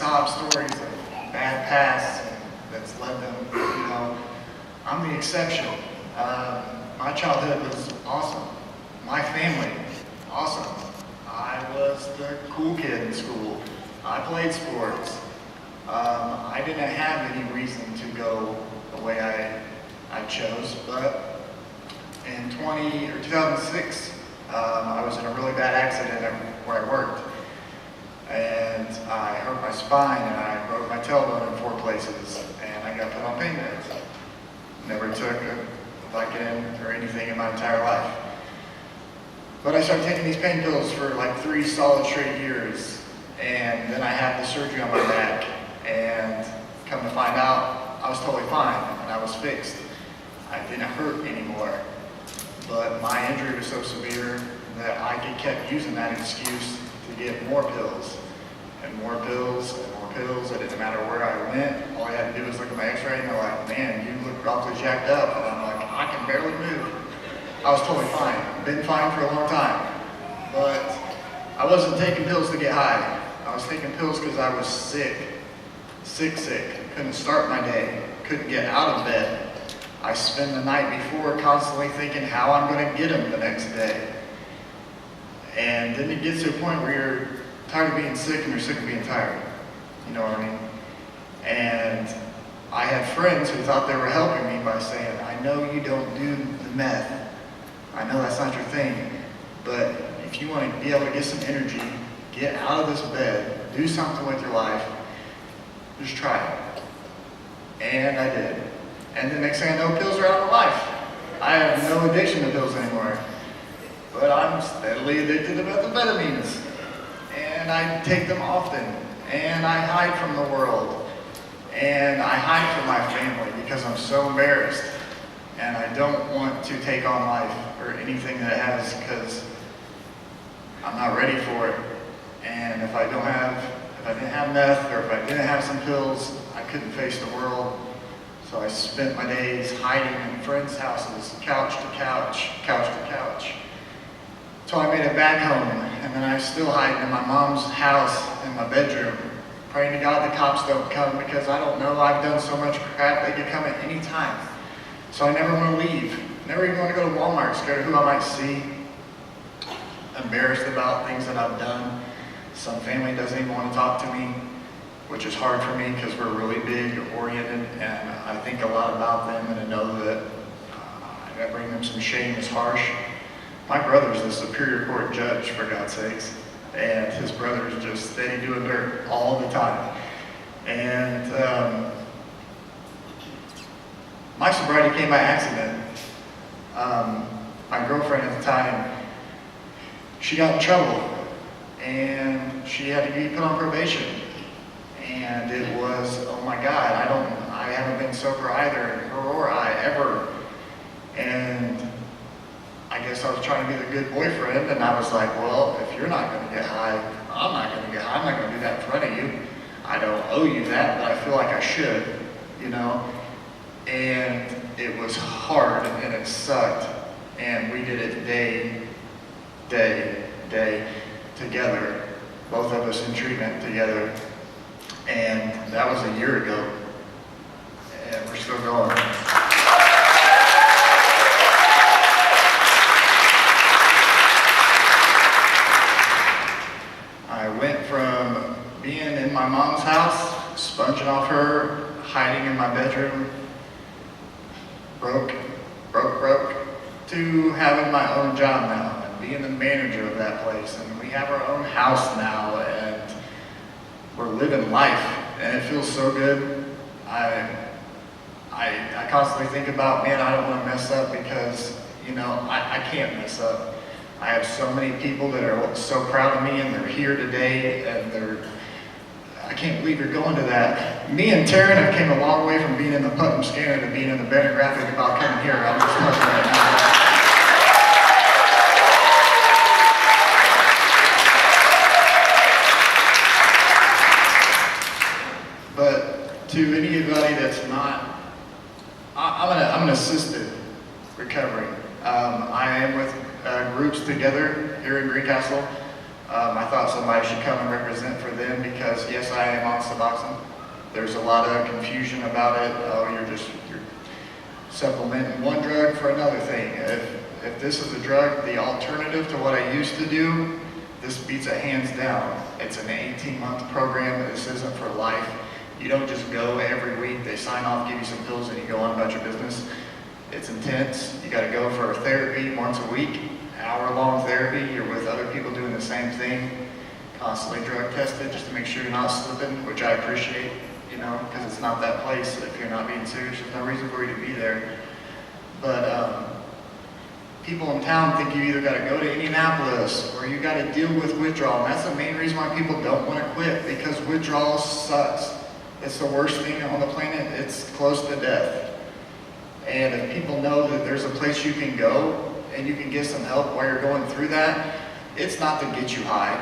sob stories of bad pasts that's led them, I'm the exception. My childhood was awesome. My family, awesome. I was the cool kid in school. I played sports. I didn't have any reason to go the way I chose, but in 2006, I was in a really bad accident where I worked. And I hurt my spine and I broke my tailbone in 4 places and I got put on pain meds. Never took a Vicodin or anything in my entire life. But I started taking these pain pills for like 3 solid straight years, and then I had the surgery on my back, and come to find out, I was totally fine and I was fixed. I didn't hurt anymore. But my injury was so severe that I kept using that excuse to get more pills and more pills and more pills. It didn't matter where I went. All I had to do was look at my x-ray and they're like, man, you look awfully jacked up. And I'm like, I can barely move. I was totally fine. Been fine for a long time. But I wasn't taking pills to get high. I was taking pills because I was sick. Sick. Couldn't start my day. Couldn't get out of bed. I spent the night before constantly thinking how I'm going to get them the next day. And then it gets to a point where you're tired of being sick and you're sick of being tired. You know what I mean? And I had friends who thought they were helping me by saying, I know you don't do the meth. I know that's not your thing. But if you want to be able to get some energy, get out of this bed, do something with your life, just try it. And I did. And the next thing I know, pills are out of my life. I have no addiction to pills anymore. But I'm steadily addicted to methamphetamines. And I take them often. And I hide from the world. And I hide from my family because I'm so embarrassed. And I don't want to take on life or anything that it has because I'm not ready for it. And if I didn't have meth or if I didn't have some pills, I couldn't face the world. So I spent my days hiding in friends' houses, couch to couch, couch to couch. So I made it back home, and then I still hide in my mom's house in my bedroom, praying to God the cops don't come because I don't know, I've done so much crap, they could come at any time. So I never want to leave, never even want to go to Walmart, scared of who I might see, embarrassed about things that I've done. Some family doesn't even want to talk to me, which is hard for me because we're really big oriented and I think a lot about them and to know that I bring them some shame is harsh. My brother's the Superior Court judge, for God's sakes, and his brother's just steady doing dirt all the time. And my sobriety came by accident. My girlfriend at the time, she got in trouble and she had to be put on probation. And it was, oh my God, I haven't been sober either, her or I, ever. And I guess I was trying to be the good boyfriend, and I was like, well, if you're not going to get high, I'm not going to get high. I'm not going to do that in front of you. I don't owe you that, but I feel like I should, And it was hard, and it sucked. And we did it day, together. Both of us in treatment together. And that was a year ago. And we're still going. I went from being in my mom's house, sponging off her, hiding in my bedroom, broke, to having my own job now and being the manager of that place. And we have our own house now and we're living life and it feels so good. I constantly think about, man, I don't want to mess up because, I can't mess up. I have so many people that are so proud of me and they're here today and I can't believe you're going to that. Me and Taryn have came a long way from being in the Putnam Scanner to being in the Banner Graphic about coming here. I'm just telling you right now. But to anybody that's not, I'm an assisted recovery. I am with groups together here in Greencastle. I thought somebody should come and represent for them because yes, I am on Suboxone. There's a lot of confusion about it. Oh, you're supplementing one drug for another thing. If this is a drug, the alternative to what I used to do, this beats it hands down. It's an 18-month program. This isn't for life. You don't just go every week. They sign off, give you some pills, and you go on about your business. It's intense. You got to go for therapy once a week, hour-long therapy. You're with other people doing the same thing, constantly drug tested just to make sure you're not slipping, which I appreciate, you know, because it's not that place. If you're not being serious, there's no reason for you to be there. But people in town think you either got to go to Indianapolis or you got to deal with withdrawal. And that's the main reason why people don't want to quit, because withdrawal sucks. It's the worst thing on the planet. It's close to death. And if people know that there's a place you can go and you can get some help while you're going through that, it's not to get you high.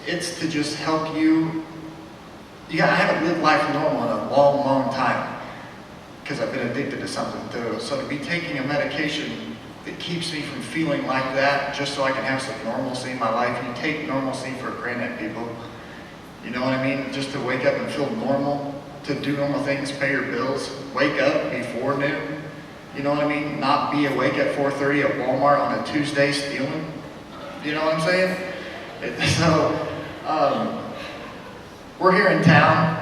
It's to just help you. I haven't lived life normal in a long, long time because I've been addicted to something too. So to be taking a medication that keeps me from feeling like that just so I can have some normalcy in my life. You take normalcy for granted, people. You know what I mean? Just to wake up and feel normal, to do normal things, pay your bills, wake up before noon. You know what I mean? Not be awake at 4:30 at Walmart on a Tuesday stealing. You know what I'm saying? We're here in town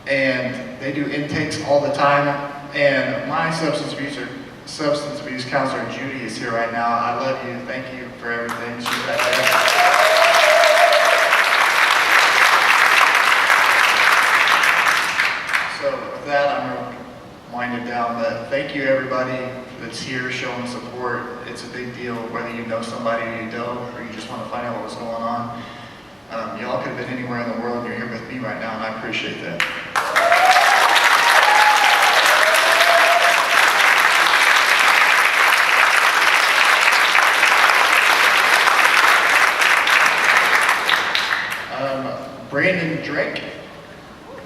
and they do intakes all the time. And my substance abuse counselor, Judy, is here right now. I love you. Thank you for everything. She's right there. So with that, I'm going to wind it down. But thank you, everybody that's here showing support. It's a big deal, whether you know somebody or you don't, or you just want to find out what's going on. Y'all could have been anywhere in the world, and you're here with me right now, and I appreciate that. Brandon Drake,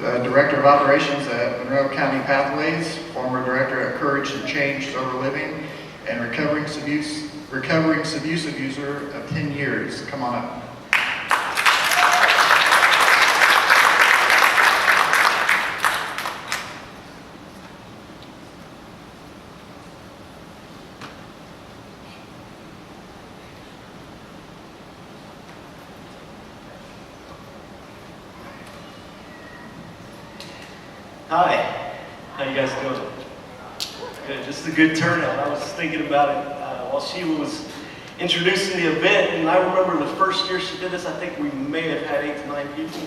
the Director of Operations at Monroe County Pathways, former Director at Courage to Change Sober Living, and recovering subuse abuser of 10 years. Come on up. Hi, how you guys doing? Good, just a good turnout. I was thinking about it while Sheila was introducing the event, and I remember the first year she did this, I think we may have had 8 to 9 people.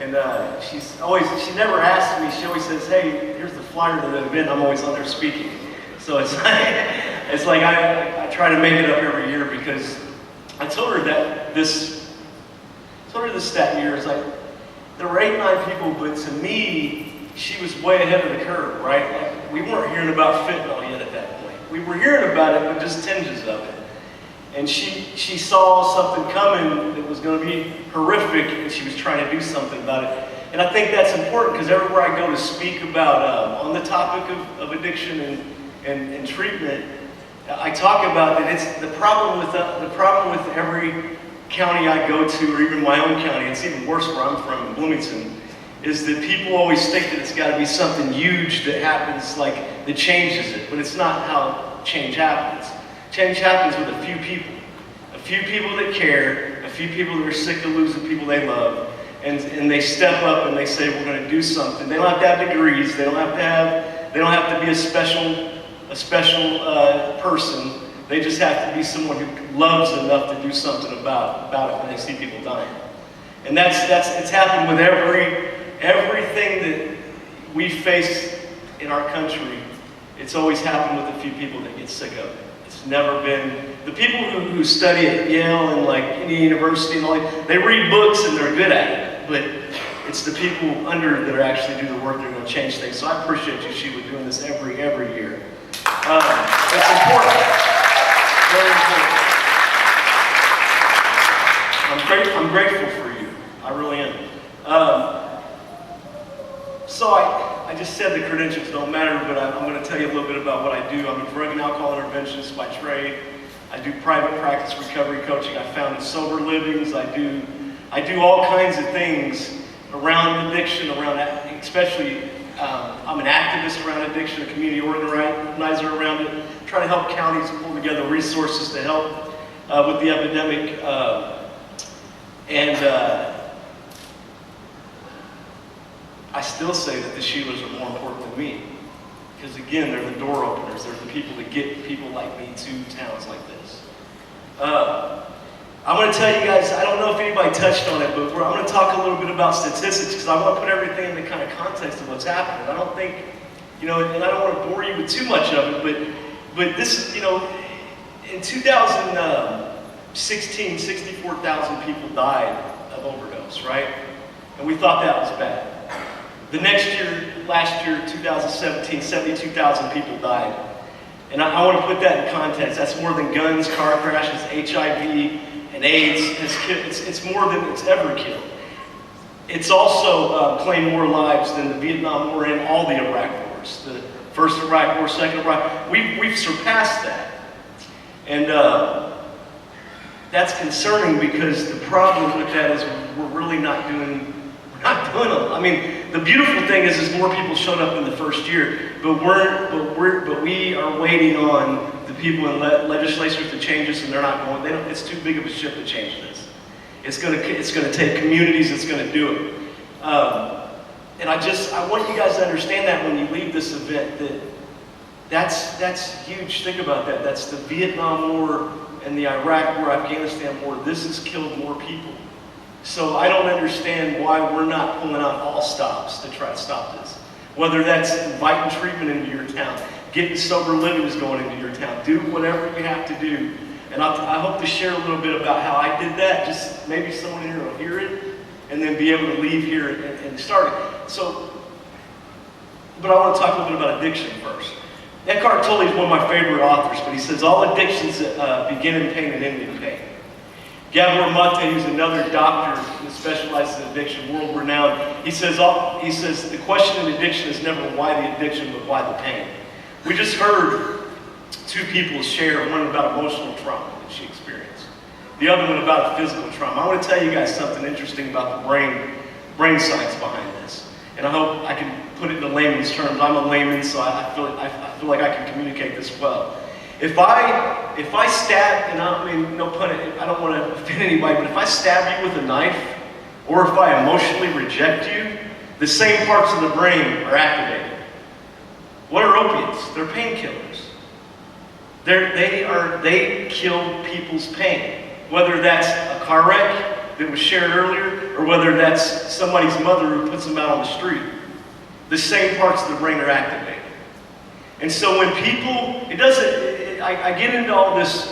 And she never asks me, she always says, hey, here's the flyer to the event, I'm always on there speaking. So it's like I try to make it up every year because I told her this stat year, it's like, there were 8, 9 people, but to me, she was way ahead of the curve, right? Like, we weren't hearing about fentanyl yet at that point. We were hearing about it, but just tinges of it. And she saw something coming that was going to be horrific, and she was trying to do something about it. And I think that's important because everywhere I go to speak about, on the topic of addiction and treatment, I talk about that it's the problem with every county I go to, or even my own county, it's even worse where I'm from, in Bloomington, is that people always think that it's got to be something huge that happens, like, that changes it. But it's not how change happens. Change happens with a few people. A few people that care, a few people that are sick of losing people they love, and they step up and they say, we're going to do something. They don't have to have degrees. They don't have to be a special person. They just have to be someone who loves enough to do something about it when they see people dying. And it's happened with everything that we face in our country. It's always happened with a few people that get sick of it. It's never been the people who study at Yale and like any university and all that. They read books and they're good at it, but it's the people under that are actually do the work that are going to change things. So I appreciate you, Sheila, doing this every year. It's important. Very important. I'm grateful for you. I really am. So I just said the credentials don't matter, but I'm going to tell you a little bit about what I do. I'm a drug and alcohol interventionist by trade. I do private practice recovery coaching. I founded Sober Livings. I do all kinds of things around addiction, especially I'm an activist around addiction, a community organizer around it, trying to help counties pull together resources to help with the epidemic. I still say that the Sheilas are more important than me. Because again, they're the door openers. They're the people that get people like me to towns like this. I'm going to tell you guys, I don't know if anybody touched on it, but I'm going to talk a little bit about statistics because I want to put everything in the kind of context of what's happening. I don't think, and I don't want to bore you with too much of it, but this, in 2016, 64,000 people died of overdose, right? And we thought that was bad. The next year, last year, 2017, 72,000 people died. And I want to put that in context. That's more than guns, car crashes, HIV, and AIDS. It's more than it's ever killed. It's also claimed more lives than the Vietnam War and all the Iraq wars. The first Iraq War, second Iraq. We've surpassed that. And that's concerning because the problem with that is we're really not doing it. I mean, the beautiful thing is more people showed up in the first year, but we are waiting on the people in legislatures to change this, and they're not going. It's too big of a ship to change this. It's going to take communities. It's going to do it. And I want you guys to understand that when you leave this event, that's huge. Think about that. That's the Vietnam War and the Iraq War, Afghanistan War. This has killed more people. So I don't understand why we're not pulling out all stops to try to stop this. Whether that's inviting treatment into your town, getting sober livings going into your town, do whatever you have to do. And I hope to share a little bit about how I did that. Just maybe someone here will hear it and then be able to leave here and start it. But I want to talk a little bit about addiction first. Eckhart Tolle is one of my favorite authors, but he says all addictions begin in pain and end in pain. Gabor Mate, who's another doctor who specializes in addiction, world-renowned, he says the question in addiction is never why the addiction, but why the pain. We just heard two people share, one about emotional trauma that she experienced, the other one about a physical trauma. I want to tell you guys something interesting about the brain science behind this, and I hope I can put it in layman's terms. I'm a layman, so I feel like I can communicate this well. If I stab, and I mean, no pun, I don't want to offend anybody, but if I stab you with a knife, or if I emotionally reject you, the same parts of the brain are activated. What are opiates? They're painkillers. They kill people's pain. Whether that's a car wreck that was shared earlier, or whether that's somebody's mother who puts them out on the street. The same parts of the brain are activated. And so when people, I get into all this,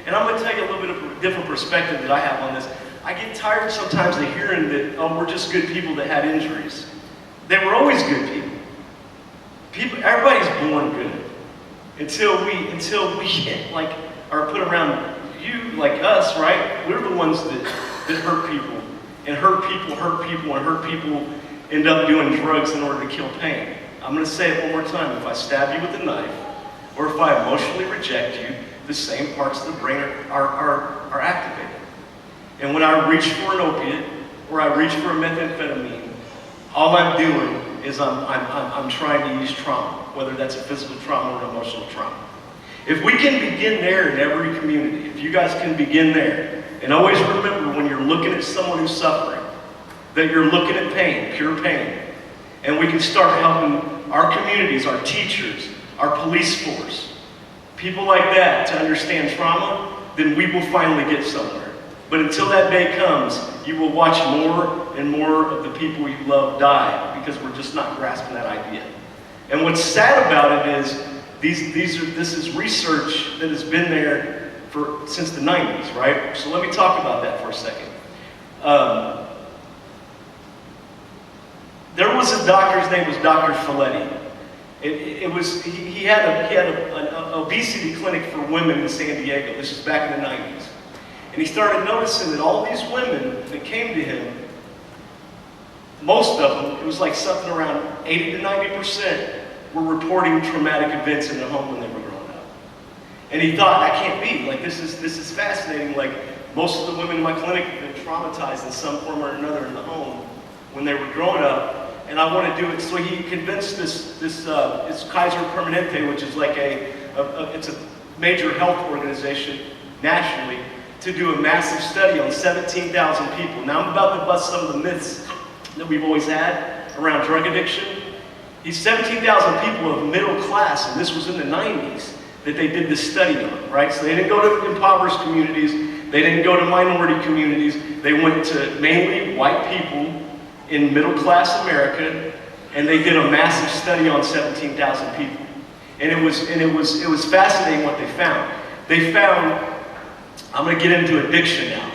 and I'm going to tell you a little bit of a different perspective that I have on this. I get tired sometimes of hearing that, we're just good people that had injuries. They were always good people. Everybody's born good. Until we are put around you, like us, right? We're the ones that hurt people. And hurt people end up doing drugs in order to kill pain. I'm going to say it one more time. If I stab you with a knife, or if I emotionally reject you, the same parts of the brain are activated. And when I reach for an opiate, or I reach for a methamphetamine, all I'm doing is I'm trying to use trauma, whether that's a physical trauma or an emotional trauma. If we can begin there in every community, if you guys can begin there, and always remember when you're looking at someone who's suffering, that you're looking at pain, pure pain, and we can start helping our communities, our teachers, our police force, people like that to understand trauma, then we will finally get somewhere. But until that day comes, you will watch more and more of the people you love die because we're just not grasping that idea. And what's sad about it is this is research that has been there since the 90s, right? So let me talk about that for a second. There was a doctor, his name was Dr. Folletti. He had an obesity clinic for women in San Diego. This is back in the 90s. And he started noticing that all these women that came to him, most of them, it was like something around 80 to 90% were reporting traumatic events in their home when they were growing up. And he thought, that can't be. Like, this is fascinating. Like, most of the women in my clinic have been traumatized in some form or another in the home when they were growing up. And I want to do it. So he convinced this Kaiser Permanente, which is like it's a major health organization nationally, to do a massive study on 17,000 people. Now I'm about to bust some of the myths that we've always had around drug addiction. These 17,000 people of middle class, and this was in the 90s, that they did this study on, right? So they didn't go to impoverished communities, they didn't go to minority communities, they went to mainly white people in middle class America, and they did a massive study on 17,000 people. And it was fascinating what they found. They found, I'm going to get into addiction now,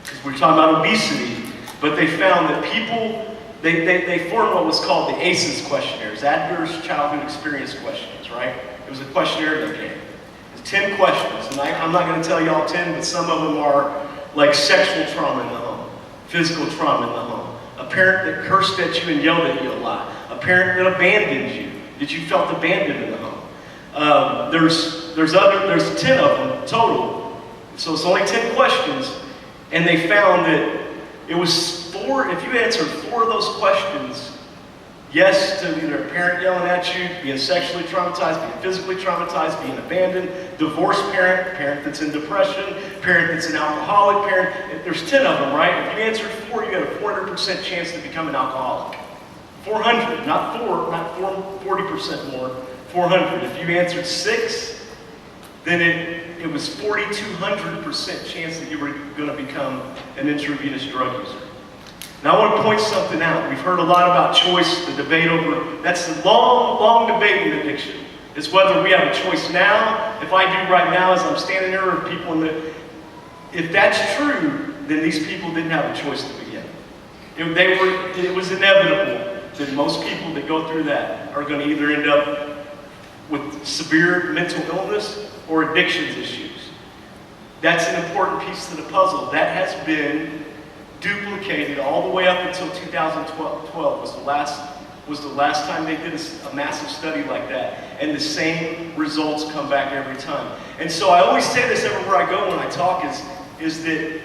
because we're talking about obesity, but they found that people, they formed what was called the ACEs questionnaires, Adverse Childhood Experience Questionnaires, right? It was a questionnaire they gave. It's 10 questions, and I'm not going to tell you all 10, but some of them are like sexual trauma in the home, physical trauma in the home, a parent that cursed at you and yelled at you a lot, a parent that abandoned you, that you felt abandoned in the home. There's 10 of them total, so it's only 10 questions, and they found that it was 4, if you answered 4 of those questions, yes to either a parent yelling at you, being sexually traumatized, being physically traumatized, being abandoned, divorced parent, parent that's in depression, parent that's an alcoholic, parent, there's 10 of them, right? If you answered 4, you got a 400% chance to become an alcoholic. 400, not 40% more, 400. If you answered 6, then it was 4,200% chance that you were going to become an intravenous drug user. Now I want to point something out. We've heard a lot about choice, the debate over, that's the long debate in addiction. It's whether we have a choice now, if I do right now as I'm standing there, or people in the, if that's true, then these people didn't have a choice to begin. It was inevitable that most people that go through that are going to either end up with severe mental illness or addictions issues. That's an important piece of the puzzle. That has been duplicated all the way up until 2012 was the last time they did a massive study like that, and the same results come back every time. And so I always say this everywhere I go when I talk is that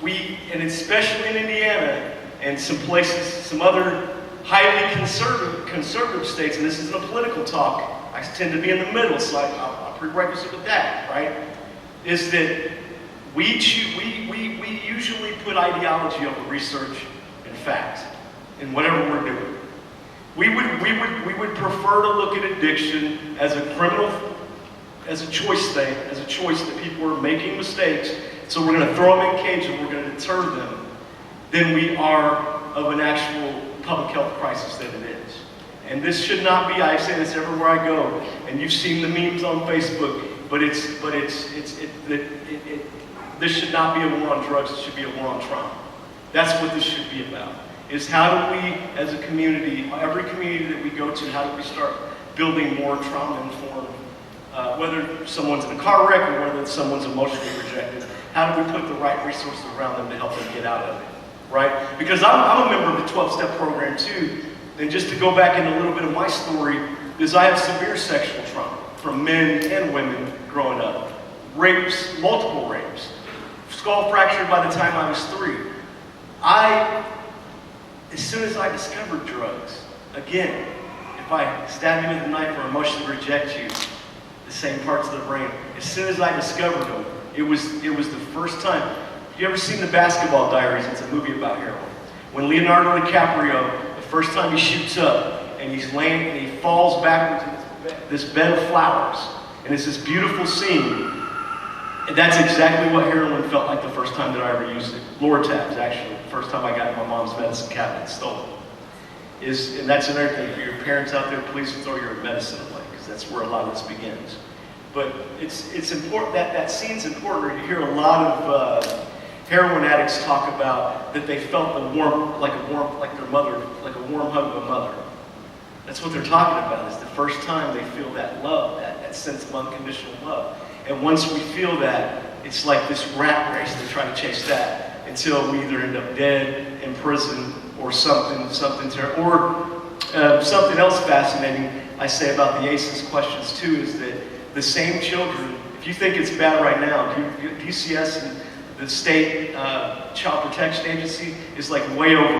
we, and especially in Indiana and some places, some other highly conservative states, and this isn't a political talk, I tend to be in the middle, so I'm prerequisite with that, right? Is that we usually put ideology over research and fact in whatever we're doing. We would prefer to look at addiction as a criminal, as a choice thing, as a choice that people are making mistakes, so we're going to throw them in cage and we're going to deter them, than we are of an actual public health crisis that it is. And this should not be, I say this everywhere I go, and you've seen the memes on Facebook, but this should not be a war on drugs, it should be a war on trauma. That's what this should be about, is how do we, as a community, every community that we go to, how do we start building more trauma-informed, whether someone's in a car wreck or whether someone's emotionally rejected, how do we put the right resources around them to help them get out of it, right? Because I'm a member of the 12-step program too, and just to go back into a little bit of my story, is I have severe sexual trauma from men and women growing up. Rapes, multiple rapes. Skull fractured by the time I was 3. As soon as I discovered drugs, again, if I stab you with a knife or emotionally reject you, the same parts of the brain, as soon as I discovered them, it was the first time. Have you ever seen The Basketball Diaries? It's a movie about heroin. When Leonardo DiCaprio, the first time he shoots up, and he's laying, and he falls backwards in this bed of flowers, and it's this beautiful scene. And that's exactly what heroin felt like the first time that I ever used it. Lortabs, actually, the first time I got my mom's medicine cabinet stolen. And that's another thing. For your parents out there, please throw your medicine away, because that's where a lot of this begins. But it's important, that scene's important. You hear a lot of heroin addicts talk about that they felt the warmth, like their mother, like a warm hug of a mother. That's what they're talking about, is the first time they feel that love, that sense of unconditional love. And once we feel that, it's like this rat race to try to chase that until we either end up dead, in prison, or something terrible. Or something else fascinating I say about the ACEs questions too is that the same children, if you think it's bad right now, DCS and the state child protection agency is like way over